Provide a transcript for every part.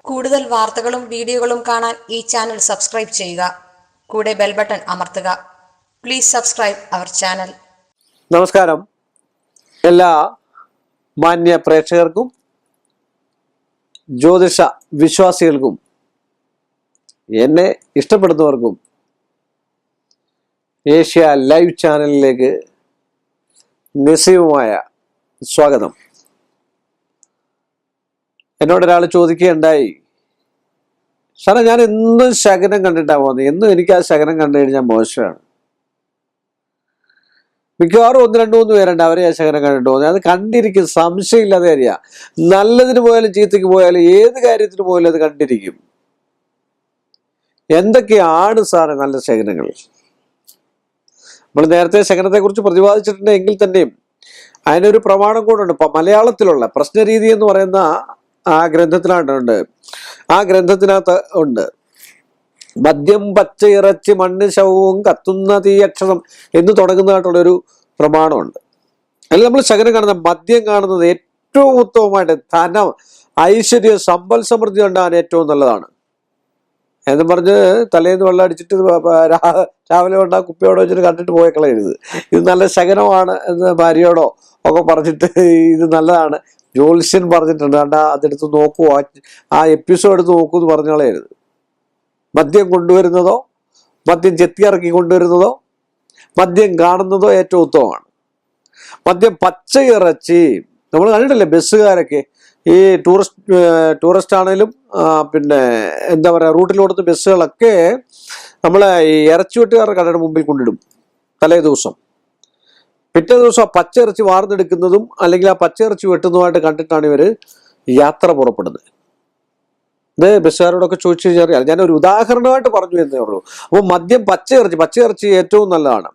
കൂടുതൽ വാർത്തകളും വീഡിയോകളും കാണാൻ ഈ ചാനൽ സബ്സ്ക്രൈബ് ചെയ്യുക. കൂടെ ബെൽ ബട്ടൺ അമർത്തുക. Please subscribe our channel. നമസ്കാരം. എല്ലാ മാന്യ പ്രേക്ഷകർക്കും ജ്യോതിഷ വിശ്വാസികൾക്കും എന്നെ ഇഷ്ടപ്പെടുന്നവർക്കും ഏഷ്യ ലൈവ് ചാനലിലേക്ക് നിസ്സീമമായ സ്വാഗതം. എന്നോട് ഒരാൾ ചോദിക്കുകയുണ്ടായി, സാറേ ഞാൻ എന്നും ശകനം കണ്ടിട്ടാണ് പോകുന്നത്, എന്നും എനിക്ക് ആ ശകനം കണ്ടു കഴിഞ്ഞാൽ മോശമാണ്. മിക്കവാറും 1-2-3 പേരുണ്ട്, അവരെ ആ ശകനം കണ്ടിട്ട് പോകുന്നത്. അത് കണ്ടിരിക്കും, സംശയമില്ലാതെ അറിയാം. നല്ലതിന് പോയാലും ചീത്തയ്ക്ക് പോയാലും ഏത് കാര്യത്തിന് പോയാലും അത് കണ്ടിരിക്കും. എന്തൊക്കെയാണ് സാറേ നല്ല ശകനങ്ങൾ? നമ്മൾ നേരത്തെ ശകനത്തെ കുറിച്ച് പ്രതിപാദിച്ചിട്ടുണ്ട് എങ്കിൽ തന്നെയും അതിനൊരു പ്രമാണം കൂടെ ഉണ്ട്. മലയാളത്തിലുള്ള പ്രശ്നരീതി എന്ന് പറയുന്ന ആ ഗ്രന്ഥത്തിനായിട്ടുണ്ട്. ആ ഗ്രന്ഥത്തിനകത്ത് ഉണ്ട് മദ്യം പച്ച ഇറച്ചി മണ്ണ് ശവവും കത്തുന്ന തീയക്ഷരം എന്ന് തുടങ്ങുന്നതായിട്ടുള്ളൊരു പ്രമാണമുണ്ട്. അതിൽ നമ്മൾ ശകനം കാണുന്നത്, മദ്യം കാണുന്നത് ഏറ്റവും ഉത്തമമായിട്ട് ധനം, ഐശ്വര്യം, സമ്പൽ സമൃദ്ധി ഉണ്ടാകാൻ ഏറ്റവും നല്ലതാണ് എന്ന് പറഞ്ഞ് തലേന്ന് വെള്ളം അടിച്ചിട്ട് രാവിലെ കൊണ്ട് ആ കുപ്പിയോടെ വെച്ചിട്ട് കണ്ടിട്ട് പോയി കളയരുത്. ഇത് നല്ല ശകനമാണ് എന്ന് ഭാര്യയോടോ ഒക്കെ പറഞ്ഞിട്ട് ഇത് നല്ലതാണ് ജ്യോത്സ്യൻ പറഞ്ഞിട്ടുണ്ട്, കണ്ടാ അതെടുത്ത് നോക്കൂ, ആ എപ്പിസോഡ് എടുത്ത് നോക്കൂ എന്ന് പറഞ്ഞു കളയരുത്. മദ്യം കൊണ്ടുവരുന്നതോ മദ്യം ചെത്തിയിറക്കി കൊണ്ടുവരുന്നതോ മദ്യം കാണുന്നതോ ഏറ്റവും ഉത്തമമാണ്. മദ്യം പച്ച ഇറച്ചി നമ്മൾ കണ്ടിട്ടില്ലേ, ബസ്സുകാരൊക്കെ ഈ ടൂറിസ്റ്റ് ആണെങ്കിലും പിന്നെ എന്താ പറയുക, റൂട്ടിലോടുന്ന ബസ്സുകളൊക്കെ നമ്മളെ ഈ ഇറച്ചി വെട്ടുകാരുടെ കടയുടെ മുമ്പിൽ കൊണ്ടിടും തലേ ദിവസം. പിറ്റേ ദിവസം ആ പച്ച ഇറച്ചി വാർന്നെടുക്കുന്നതും അല്ലെങ്കിൽ ആ പച്ച ഇറച്ചി വെട്ടുന്നതുമായിട്ട് കണ്ടിട്ടാണ് ഇവർ യാത്ര പുറപ്പെടുന്നത്. ഇത് ബസ്സുകാരോടൊക്കെ ചോദിച്ചു കഴിഞ്ഞാൽ അറിയാം. ഞാനൊരു ഉദാഹരണമായിട്ട് പറഞ്ഞു എന്നേ ഉള്ളൂ. അപ്പോൾ മദ്യം പച്ച ഇറച്ചി ഏറ്റവും നല്ലതാണ്.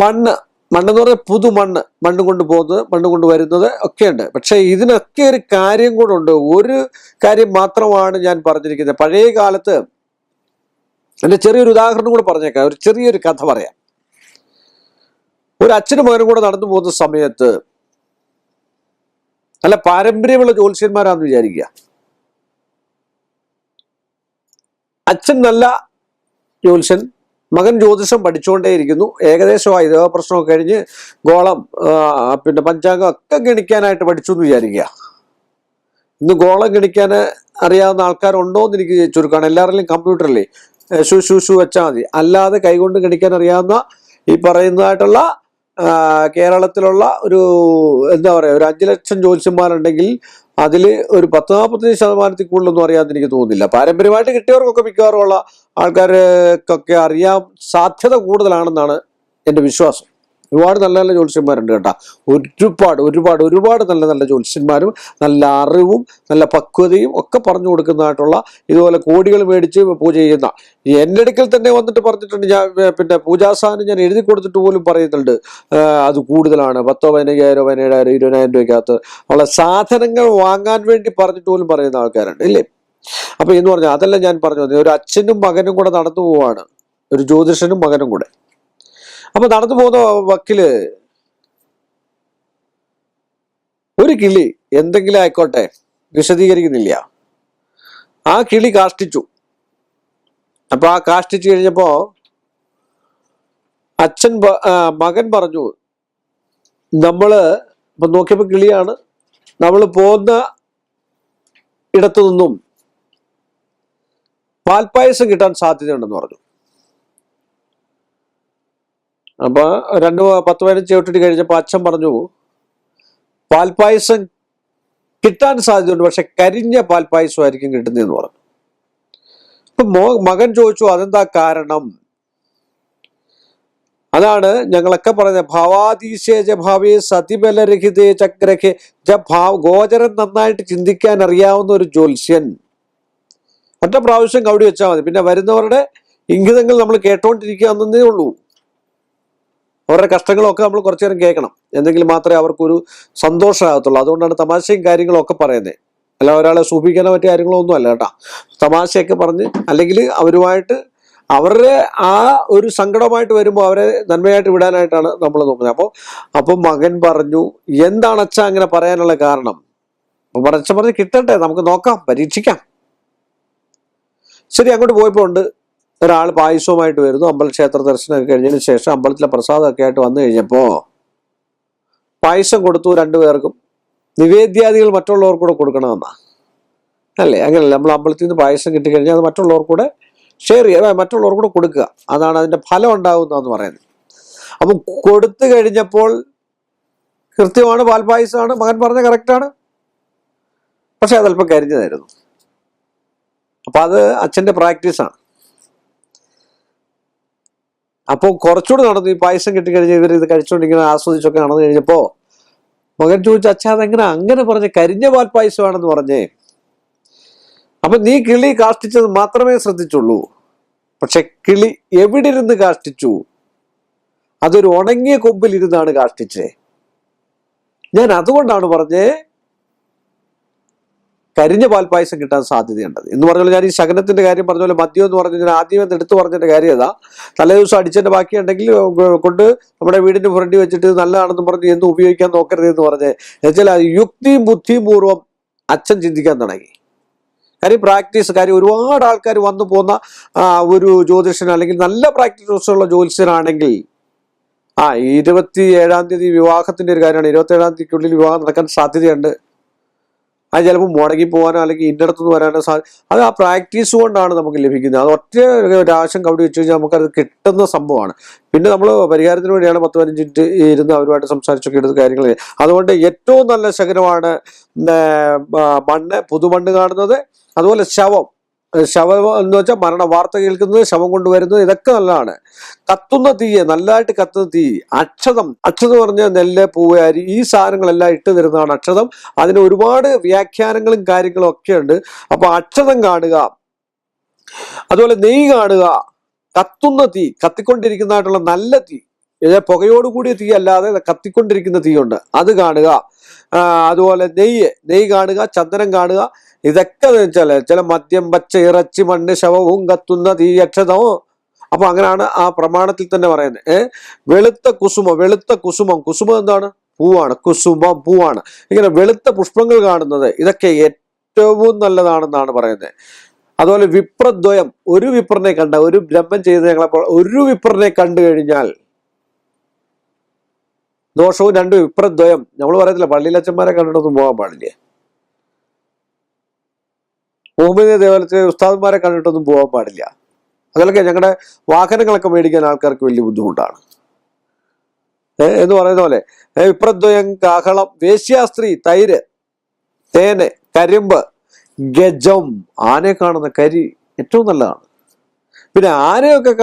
മണ്ണെന്ന് പറഞ്ഞാൽ മണ്ണ് കൊണ്ട് പോകുന്നത്, മണ്ണ് കൊണ്ട് വരുന്നത് ഒക്കെ ഉണ്ട്. പക്ഷെ ഇതിനൊക്കെ ഒരു കാര്യം കൂടെ ഉണ്ട്. ഒരു കാര്യം മാത്രമാണ് ഞാൻ പറഞ്ഞിരിക്കുന്നത്. പഴയ കാലത്ത് എൻ്റെ ചെറിയൊരു ഉദാഹരണം കൂടെ പറഞ്ഞേക്കാം, ഒരു ചെറിയൊരു കഥ പറയാം. ഒരു അച്ഛനും മകനും കൂടെ നടന്നു പോകുന്ന സമയത്ത്, അല്ല പാരമ്പര്യമുള്ള ജ്യോത്സ്യന്മാരാണെന്ന് വിചാരിക്കുക. അച്ഛൻ നല്ല ജ്യോത്സ്യൻ, മകൻ ജ്യോതിഷം പഠിച്ചുകൊണ്ടേയിരിക്കുന്നു. ഏകദേശമായി പ്രശ്നമൊക്കെ കഴിഞ്ഞ് ഗോളം പിന്നെ പഞ്ചാംഗം ഒക്കെ ഗണിക്കാനായിട്ട് പഠിച്ചു എന്ന് വിചാരിക്കുക. ഇന്ന് ഗോളം ഗണിക്കാൻ അറിയാവുന്ന ആൾക്കാരുണ്ടോ എന്ന് എനിക്ക് ചുരുക്കമാണ്. എല്ലാവരിലും കമ്പ്യൂട്ടറിലെ ഷൂ വെച്ചാൽ മതി. അല്ലാതെ കൈകൊണ്ട് ഗണിക്കാൻ അറിയാവുന്ന ഈ പറയുന്നതായിട്ടുള്ള കേരളത്തിലുള്ള ഒരു എന്താ പറയുക, ഒരു 5 ലക്ഷം ജ്യോത്സ്യന്മാരുണ്ടെങ്കിൽ അതിൽ ഒരു 10-40% കൂടുതലൊന്നും അറിയാമെന്ന് എനിക്ക് തോന്നുന്നില്ല. പാരമ്പര്യമായിട്ട് കിട്ടിയവർക്കൊക്കെ മിക്കവാറും ഉള്ള ആൾക്കാർക്കൊക്കെ അറിയാൻ സാധ്യത കൂടുതലാണെന്നാണ് എൻ്റെ വിശ്വാസം. ഒരുപാട് നല്ല നല്ല ജ്യോത്സ്യന്മാരുണ്ട് കേട്ടോ. ഒരുപാട് നല്ല നല്ല ജ്യോത്സ്യന്മാരും നല്ല അറിവും നല്ല പക്വതയും ഒക്കെ പറഞ്ഞു കൊടുക്കുന്നതായിട്ടുള്ള, ഇതുപോലെ കോടികൾ മേടിച്ച് പൂജ ചെയ്യുന്ന എൻ്റെ അടുക്കൽ തന്നെ വന്നിട്ട് പറഞ്ഞിട്ടുണ്ട്. ഞാൻ പിന്നെ പൂജാസാധനം ഞാൻ എഴുതി കൊടുത്തിട്ട് പോലും പറയുന്നുണ്ട് അത് കൂടുതലാണ്. 10,000, 15,000, 17,000, 20,000 രൂപയ്ക്കകത്ത് ഉള്ള സാധനങ്ങൾ വാങ്ങാൻ വേണ്ടി പറഞ്ഞിട്ട് പോലും പറയുന്ന ആൾക്കാരുണ്ട് ഇല്ലേ. അപ്പൊ എന്ന് പറഞ്ഞാൽ അതല്ല ഞാൻ പറഞ്ഞു വന്നത്. ഒരു അച്ഛനും മകനും കൂടെ നടന്നു പോവാണ്, ഒരു ജ്യോതിഷനും മകനും കൂടെ. അപ്പൊ നടന്നു പോകുന്ന വക്കില് ഒരു കിളി, എന്തെങ്കിലും ആയിക്കോട്ടെ, വിശദീകരിക്കുന്നില്ല, ആ കിളി കാഷ്ടിച്ചു. അപ്പൊ ആ കാഷ്ടിച്ചു കഴിഞ്ഞപ്പോ മകൻ പറഞ്ഞു, ഇപ്പൊ നോക്കിയപ്പോ കിളിയാണ്, നമ്മൾ പോകുന്ന ഇടത്തു നിന്നും പാൽപ്പായസം കിട്ടാൻ സാധ്യതയുണ്ടെന്ന് പറഞ്ഞു. അപ്പൊ 10-15 ചവിട്ടിട്ട് കഴിഞ്ഞപ്പോ അച്ഛൻ പറഞ്ഞു, പാൽപ്പായസം കിട്ടാൻ സാധ്യതയുണ്ട്, പക്ഷെ കരിഞ്ഞ പാൽപ്പായസമായിരിക്കും കിട്ടുന്നതെന്ന് പറഞ്ഞു. അപ്പൊ മകൻ ചോദിച്ചു, അതെന്താ കാരണം? അതാണ് ഞങ്ങളൊക്കെ പറയുന്നത്, ഭാവാതീശേജ ഭാവേ സതിബലരഹിതേ ചക്രഹേ. ഗോചരം നന്നായിട്ട് ചിന്തിക്കാൻ അറിയാവുന്ന ഒരു ജ്യോത്സ്യൻ ഒറ്റ പ്രാവശ്യം കവടി വെച്ചാൽ മതി. പിന്നെ വരുന്നവരുടെ ഇംഗിതങ്ങൾ നമ്മൾ കേട്ടോണ്ടിരിക്കാവുന്നതേ ഉള്ളൂ. അവരുടെ കഷ്ടങ്ങളൊക്കെ നമ്മൾ കുറച്ചു നേരം കേൾക്കണം, എന്തെങ്കിലും മാത്രമേ അവർക്കൊരു സന്തോഷമാകത്തുള്ളൂ. അതുകൊണ്ടാണ് തമാശയും കാര്യങ്ങളും ഒക്കെ പറയുന്നത്. അല്ല ഒരാളെ സൂചിപ്പിക്കാനോ മറ്റു കാര്യങ്ങളോ ഒന്നും അല്ല കേട്ടോ. തമാശയൊക്കെ പറഞ്ഞ് അല്ലെങ്കിൽ അവരുമായിട്ട് അവരുടെ ആ ഒരു സങ്കടമായിട്ട് വരുമ്പോൾ അവരെ നന്മയായിട്ട് വിടാനായിട്ടാണ് നമ്മൾ നോക്കുന്നത്. അപ്പം മകൻ പറഞ്ഞു, എന്താണ് അച്ഛാ അങ്ങനെ പറയാനുള്ള കാരണം? അപ്പോൾ പറഞ്ഞ് കിട്ടട്ടെ, നമുക്ക് നോക്കാം, പരീക്ഷിക്കാം. ശരി, അങ്ങോട്ട് പോയപ്പോൾ ഉണ്ട് ഒരാൾ പായസവുമായിട്ട് വരുന്നു. ക്ഷേത്ര ദർശനമൊക്കെ കഴിഞ്ഞതിന് ശേഷം അമ്പലത്തിലെ പ്രസാദമൊക്കെ ആയിട്ട് വന്നു കഴിഞ്ഞപ്പോൾ പായസം കൊടുത്തു രണ്ടുപേർക്കും. നിവേദ്യാദികൾ മറ്റുള്ളവർക്ക് കൂടെ കൊടുക്കണമെന്നാ അല്ലേ? അങ്ങനെയല്ല, നമ്മൾ അമ്പലത്തിൽ നിന്ന് പായസം കിട്ടിക്കഴിഞ്ഞാൽ അത് മറ്റുള്ളവർക്ക് കൂടെ ഷെയർ ചെയ്യുക, മറ്റുള്ളവർക്ക് കൂടെ കൊടുക്കുക. അതാണ് അതിൻ്റെ ഫലം ഉണ്ടാകുന്നതെന്ന് പറയുന്നത്. അപ്പം കൊടുത്തു കഴിഞ്ഞപ്പോൾ കൃത്യമാണ്, പാൽപ്പായസമാണ്, മകൻ പറഞ്ഞ കറക്റ്റാണ്. പക്ഷെ അതല്പം കരിഞ്ഞതായിരുന്നു. അപ്പൊ അത് അച്ഛൻ്റെ പ്രാക്ടീസാണ്. അപ്പോൾ കുറച്ചുകൂടി നടന്നു. ഈ പായസം കിട്ടിക്കഴിഞ്ഞാൽ ഇവർ ഇത് കഴിച്ചുകൊണ്ടിങ്ങനെ ആസ്വദിച്ചൊക്കെ നടന്നു കഴിഞ്ഞപ്പോ മകൻ ചോദിച്ചു, അച്ഛാ അതെങ്ങനെ അങ്ങനെ പറഞ്ഞ് കരിഞ്ഞ പാൽപ്പായസമാണെന്ന് പറഞ്ഞേ? അപ്പൊ നീ കിളി കാഷ്ടിച്ചത് മാത്രമേ ശ്രദ്ധിച്ചുള്ളൂ. പക്ഷെ കിളി എവിടെ ഇരുന്ന് കാഷ്ടിച്ചു? അതൊരു ഉണങ്ങിയ കൊമ്പിൽ ഇരുന്നാണ് കാഷ്ടിച്ചേ. ഞാൻ അതുകൊണ്ടാണ് പറഞ്ഞേ കരിഞ്ഞ പാൽപ്പായസം കിട്ടാൻ സാധ്യതയുണ്ടത് എന്ന് പറഞ്ഞാൽ. ഞാൻ ഈ ശകനത്തിന്റെ കാര്യം പറഞ്ഞ പോലെ മദ്യം എന്ന് പറഞ്ഞു, ഞാൻ ആദ്യമേ എടുത്തു പറഞ്ഞതിന്റെ കാര്യം ഏതാ, തലേദിവസം അടിച്ചതിന്റെ ബാക്കിയുണ്ടെങ്കിൽ കൊണ്ട് നമ്മുടെ വീടിന്റെ ഫ്രണ്ടിൽ വെച്ചിട്ട് നല്ലതാണെന്ന് പറഞ്ഞ് എന്നും ഉപയോഗിക്കാൻ നോക്കരുത് എന്ന് പറഞ്ഞ് എന്നുവെച്ചാൽ യുക്തിയും ബുദ്ധിയും പൂർവ്വം അച്ഛൻ ചിന്തിക്കാൻ തുടങ്ങി. കാര്യം പ്രാക്ടീസ്, കാര്യം ഒരുപാട് ആൾക്കാർ വന്നു പോകുന്ന ഒരു ജ്യോതിഷൻ അല്ലെങ്കിൽ നല്ല പ്രാക്ടീസുള്ള ജ്യോത്സ്യനാണെങ്കിൽ 27-ാം തീയതി വിവാഹത്തിന്റെ ഒരു കാര്യമാണ്, 27-ാം തീയതിക്കുള്ളിൽ വിവാഹം നടക്കാൻ സാധ്യതയുണ്ട്. അത് ചിലപ്പോൾ മുടങ്ങി പോകാനോ അല്ലെങ്കിൽ ഇന്നടത്തുനിന്ന് വരാനോ അത് ആ പ്രാക്ടീസ് കൊണ്ടാണ് നമുക്ക് ലഭിക്കുന്നത്. അത് ഒറ്റ പ്രാവശ്യം കവിടെ വെച്ച് കഴിഞ്ഞാൽ നമുക്കത് കിട്ടുന്ന സംഭവമാണ്. പിന്നെ നമ്മൾ പരിഹാരത്തിന് വേണ്ടിയാണ് 10-15 മിനിറ്റ് ഇരുന്ന് അവരുമായിട്ട് സംസാരിച്ചൊക്കെ എടുത്ത കാര്യങ്ങൾ. അതുകൊണ്ട് ഏറ്റവും നല്ല ശകനമാണ് മണ്ണ്, പുതുമണ്ണ് കാണുന്നത്. അതുപോലെ ശവം എന്ന് വെച്ചാൽ മരണ വാർത്ത കേൾക്കുന്നത്, ശവം കൊണ്ടുവരുന്നത്, ഇതൊക്കെ നല്ലതാണ്. കത്തുന്ന തീയെ, നല്ലതായിട്ട് കത്തുന്ന തീ, അക്ഷതം പറഞ്ഞാൽ നെല്ല്, പൂവ്, അരി, ഈ സാധനങ്ങളെല്ലാം ഇട്ട് തരുന്നതാണ് അക്ഷതം. അതിന് ഒരുപാട് വ്യാഖ്യാനങ്ങളും കാര്യങ്ങളും ഒക്കെ ഉണ്ട്. അപ്പൊ അക്ഷതം കാണുക, അതുപോലെ നെയ്യ് കാണുക, കത്തുന്ന തീ, കത്തിക്കൊണ്ടിരിക്കുന്നതായിട്ടുള്ള നല്ല തീ, പുകയോടുകൂടിയ തീ അല്ലാതെ കത്തിക്കൊണ്ടിരിക്കുന്ന തീയുണ്ട്, അത് കാണുക. അതുപോലെ നെയ്യ് കാണുക, ചന്ദനം കാണുക. ഇതൊക്കെ വെച്ചാല് ചില മദ്യം, പച്ച, ഇറച്ചി, മണ്ണ്, ശവവും കത്തുന്ന തീ, അക്ഷതമോ. അപ്പൊ അങ്ങനെയാണ് ആ പ്രമാണത്തിൽ തന്നെ പറയുന്നത്. വെളുത്ത കുസുമം എന്താണ്? പൂവാണ്. കുസുമം പൂവാണ്. ഇങ്ങനെ വെളുത്ത പുഷ്പങ്ങൾ കാണുന്നത്, ഇതൊക്കെ ഏറ്റവും നല്ലതാണെന്നാണ് പറയുന്നത്. അതുപോലെ വിപ്രദ്വയം, ഒരു വിപ്രനെ കണ്ട, ഒരു ബ്രഹ്മം ചെയ്ത് ഞങ്ങളപ്പോൾ ഒരു വിപ്രനെ കണ്ടു കഴിഞ്ഞാൽ ദോഷവും. 2 വിപ്രദ്വയം, നമ്മൾ പറയത്തില്ല പള്ളിയിലച്ചന്മാരെ കണ്ടിട്ടൊന്നും പോകാൻ പാടില്ല. മുഹമ്മദ് ദേവാലയത്തിലെ ഉസ്താദന്മാരെ കണ്ടിട്ടൊന്നും പോകാൻ പാടില്ല. അതിലൊക്കെ ഞങ്ങളുടെ വാഹനങ്ങളൊക്കെ മേടിക്കാൻ ആൾക്കാർക്ക് വലിയ ബുദ്ധിമുട്ടാണ് എന്ന് പറയുന്ന പോലെ. വിപ്രദ്വയം, കാഹളം, വേശ്യാസ്ത്രീ, തൈര്, തേന്, കരിമ്പ്, ഗജം, ആനയെ കാണുന്ന കരി ഏറ്റവും നല്ലതാണ്. പിന്നെ ആനയൊക്കെ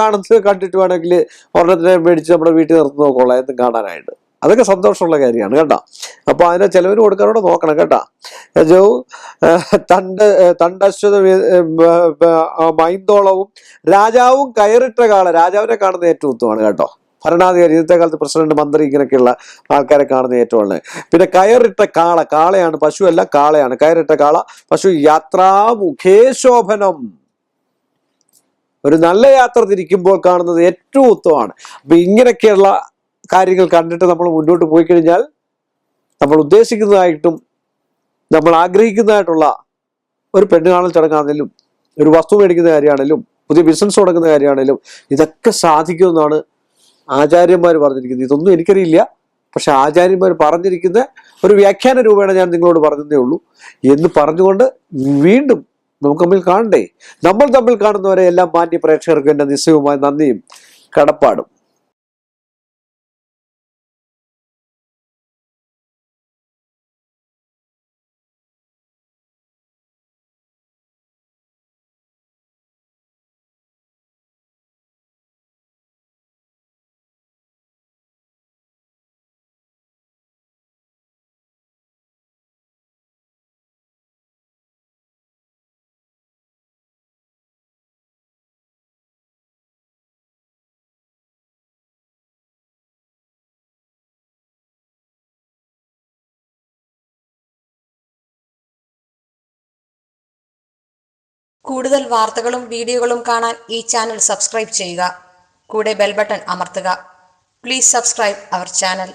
കണ്ടിട്ട് വേണമെങ്കിൽ ഒരെണ്ണത്തിനെ മേടിച്ച് നമ്മുടെ വീട്ടിൽ നിർത്തി നോക്കോളാം എന്നും കാണാനായിട്ട്. അതൊക്കെ സന്തോഷമുള്ള കാര്യമാണ് കേട്ടോ. അപ്പൊ അതിനെ ചെലവിന് കൊടുക്കാനോട് നോക്കണം കേട്ടോ. തണ്ടശ്വത മൈന്തോളവും രാജാവും കയറിട്ട കാള, രാജാവിനെ കാണുന്ന ഏറ്റവും ഉത്തമമാണ് കേട്ടോ. ഭരണാധികാരി, ഇന്നത്തെ കാലത്ത് പ്രസിഡന്റ്, മന്ത്രി, ഇങ്ങനെയൊക്കെയുള്ള ആൾക്കാരെ കാണുന്ന ഏറ്റവും ഉള്ളത്. പിന്നെ കയറിട്ട കാളയാണ്, പശുവല്ല കാളയാണ്. കയറിട്ട കാള, പശു, യാത്രാമുഖേശോഭനം, ഒരു നല്ല യാത്ര തിരിക്കുമ്പോൾ കാണുന്നത് ഏറ്റവും ഉത്തമമാണ്. അപ്പൊ ഇങ്ങനെയൊക്കെയുള്ള കാര്യങ്ങൾ കണ്ടിട്ട് നമ്മൾ മുന്നോട്ട് പോയി കഴിഞ്ഞാൽ നമ്മൾ ഉദ്ദേശിക്കുന്നതായിട്ടും നമ്മൾ ആഗ്രഹിക്കുന്നതായിട്ടുള്ള ഒരു പെണ്ണ് കാണൽ ചടങ്ങാണെങ്കിലും, ഒരു വസ്തു മേടിക്കുന്ന കാര്യമാണെങ്കിലും, പുതിയ ബിസിനസ് തുടങ്ങുന്ന കാര്യമാണെങ്കിലും ഇതൊക്കെ സാധിക്കുമെന്നാണ് ആചാര്യന്മാർ പറഞ്ഞിരിക്കുന്നത്. ഇതൊന്നും എനിക്കറിയില്ല, പക്ഷെ ആചാര്യന്മാർ പറഞ്ഞിരിക്കുന്ന ഒരു വ്യാഖ്യാന രൂപേണ ഞാൻ നിങ്ങളോട് പറഞ്ഞതേ ഉള്ളൂ എന്ന് പറഞ്ഞുകൊണ്ട് വീണ്ടും നമുക്ക് തമ്മിൽ കാണണ്ടേ. നമ്മൾ തമ്മിൽ കാണുന്നവരെ എല്ലാം മാന്യ പ്രേക്ഷകർക്ക് എൻ്റെ നിസ്സയവുമായ നന്ദിയും കടപ്പാടും. കൂടുതൽ വാർത്തകളും വീഡിയോകളും കാണാൻ ഈ ചാനൽ സബ്സ്ക്രൈബ് ചെയ്യുക. കൂടെ ബെൽ ബട്ടൺ അമർത്തുക. Please subscribe our channel.